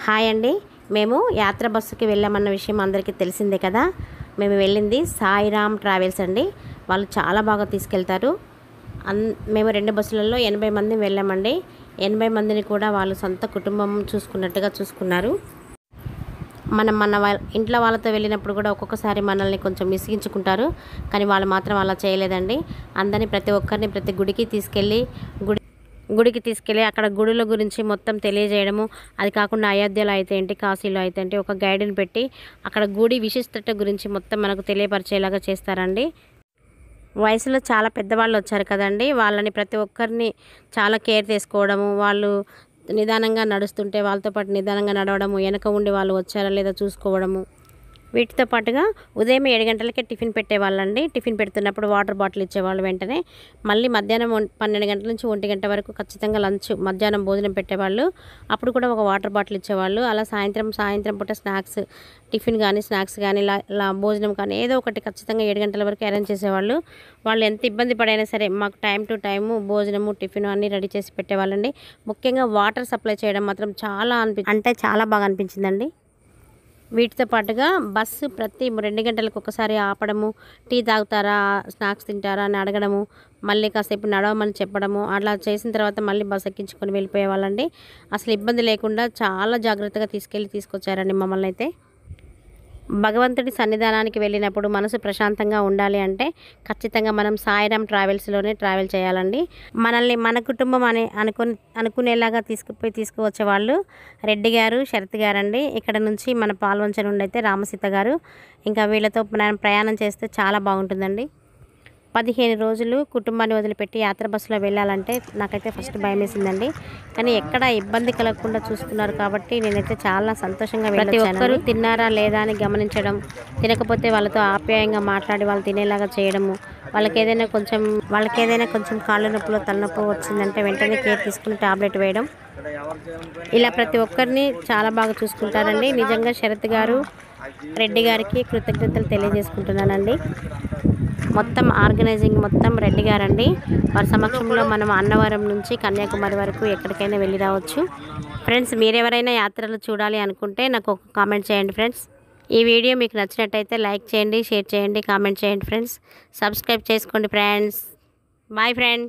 Hi అండి. మేము యాత్ర బస్సుకి వెళ్ళామన్న విషయం అందరికీ తెలిసిందే కదా. మేము వెళ్ళింది సాయిరామ్ ట్రావెల్స్ అండి. వాళ్ళు చాలా బాగా తీసుకెళ్తారు. మేము 2 బస్సులలో 80 మంది వెళ్ళామండి. 80 మందిని కూడా వాళ్ళు సొంత కుటుంబం చూసుకున్నట్టుగా చూసుకున్నారు. మనం మన ఇంట్లో వాళ్ళతో వెళ్ళినప్పుడు కూడా ఒక్కొక్కసారి మనల్ని కొంచెం విసిగించుకుంటారు. కానీ వాళ్ళు మాత్రం అలా చేయలేదండి. అందరినీ ప్రతి ఒక్కరిని ప్రతి గుడికి తీసుకెళ్ళి అక్కడ గుడుల గురించి మొత్తం తెలియజేయడము. అది కాకుండా అయోధ్యలో అయితే ఏంటి, కాశీలో అయితే ఏంటి, ఒక గైడ్ని పెట్టి అక్కడ గుడి విశిష్టత గురించి మొత్తం మనకు తెలియపరిచేలాగా చేస్తారండి. వయసులో చాలా పెద్దవాళ్ళు వచ్చారు కదండి, వాళ్ళని ప్రతి ఒక్కరిని చాలా కేర్ తీసుకోవడము. వాళ్ళు నిదానంగా నడుస్తుంటే వాళ్ళతో పాటు నిదానంగా నడవడము, వెనక ఉండి వాళ్ళు వచ్చారా లేదా చూసుకోవడము. వీటితో పాటుగా ఉదయం 7 గంటలకే టిఫిన్ పెట్టేవాళ్ళండి. టిఫిన్ పెడుతున్నప్పుడు వాటర్ బాటిల్ ఇచ్చేవాళ్ళు వెంటనే. మళ్ళీ మధ్యాహ్నం 12 గంటల నుంచి 1 గంట వరకు ఖచ్చితంగా మధ్యాహ్నం భోజనం పెట్టేవాళ్ళు. అప్పుడు కూడా ఒక వాటర్ బాటిల్ ఇచ్చేవాళ్ళు. అలా సాయంత్రం పూట టిఫిన్ కానీ స్నాక్స్ కానీ ఇలా భోజనం కానీ ఏదో ఒకటి ఖచ్చితంగా 7 గంటల వరకు అరేంజ్ చేసేవాళ్ళు. వాళ్ళు ఎంత ఇబ్బంది పడైనా సరే మాకు టైం టు టైము భోజనము టిఫిన్ అన్నీ రెడీ చేసి పెట్టేవాళ్ళండి. ముఖ్యంగా వాటర్ సప్లై చేయడం మాత్రం చాలా బాగా అనిపించిందండి. వీటితో పాటుగా బస్సు ప్రతి 2 గంటలకు ఒకసారి ఆపడము, టీ తాగుతారా, స్నాక్స్ తింటారా అని అడగడము, మళ్ళీ కాసేపు నడవమని చెప్పడము. అట్లా చేసిన తర్వాత మళ్ళీ బస్సు ఎక్కించుకొని వెళ్ళిపోయేవాళ్ళండి. అసలు ఇబ్బంది లేకుండా చాలా జాగ్రత్తగా తీసుకొచ్చారండి మమ్మల్ని అయితే. భగవంతుడి సన్నిధానానికి వెళ్ళినప్పుడు మనసు ప్రశాంతంగా ఉండాలి అంటే ఖచ్చితంగా మనం సాయిరామ్ ట్రావెల్స్లోనే ట్రావెల్ చేయాలండి. మనల్ని మన కుటుంబం అనుకునేలాగా తీసుకువచ్చే వాళ్ళు రెడ్డి గారు, శరత్ గారండి. ఇక్కడ నుంచి మన పాల్వంచ నుండి అయితే రామసీత గారు. ఇంకా వీళ్ళతో ప్రయాణం చేస్తే చాలా బాగుంటుందండి. 15 రోజులు కుటుంబాన్ని వదిలిపెట్టి యాత్ర బస్సులో వెళ్ళాలంటే నాకైతే ఫస్ట్ భయం వేసిందండి. కానీ ఎక్కడ ఇబ్బంది కలగకుండా చూసుకున్నారు కాబట్టి నేనైతే చాలా సంతోషంగా వెళ్ళొచ్చాను. ప్రతి ఒక్కరు తిన్నారా లేదా అని గమనించడం, తినకపోతే వాళ్ళతో ఆప్యాయంగా మాట్లాడి వాళ్ళు తినేలాగా చేయడము, వాళ్ళకి ఏదైనా కొంచెం కాళ్ళ నొప్పులు తలనొప్పి వచ్చిందంటే వెంటనే కేర్ తీసుకుని టాబ్లెట్ వేయడం, ఇలా ప్రతి ఒక్కరిని చాలా బాగా చూసుకుంటారండి. నిజంగా శరత్ గారు, రెడ్డి గారికి కృతజ్ఞతలు తెలియజేసుకుంటున్నానండి. మొత్తం ఆర్గనైజింగ్ మొత్తం రెడ్డి గారండి. వారి సమక్షంలో మనం అన్నవరం నుంచి కన్యాకుమారి వరకు ఎక్కడికైనా వెళ్ళి రావచ్చు. ఫ్రెండ్స్, మీరెవరైనా యాత్రలు చూడాలి అనుకుంటే నాకు ఒక కామెంట్ చేయండి ఫ్రెండ్స్. ఈ వీడియో మీకు నచ్చినట్టయితే లైక్ చేయండి, షేర్ చేయండి, కామెంట్ చేయండి ఫ్రెండ్స్. సబ్స్క్రైబ్ చేసుకోండి ఫ్రెండ్స్. Boy friend.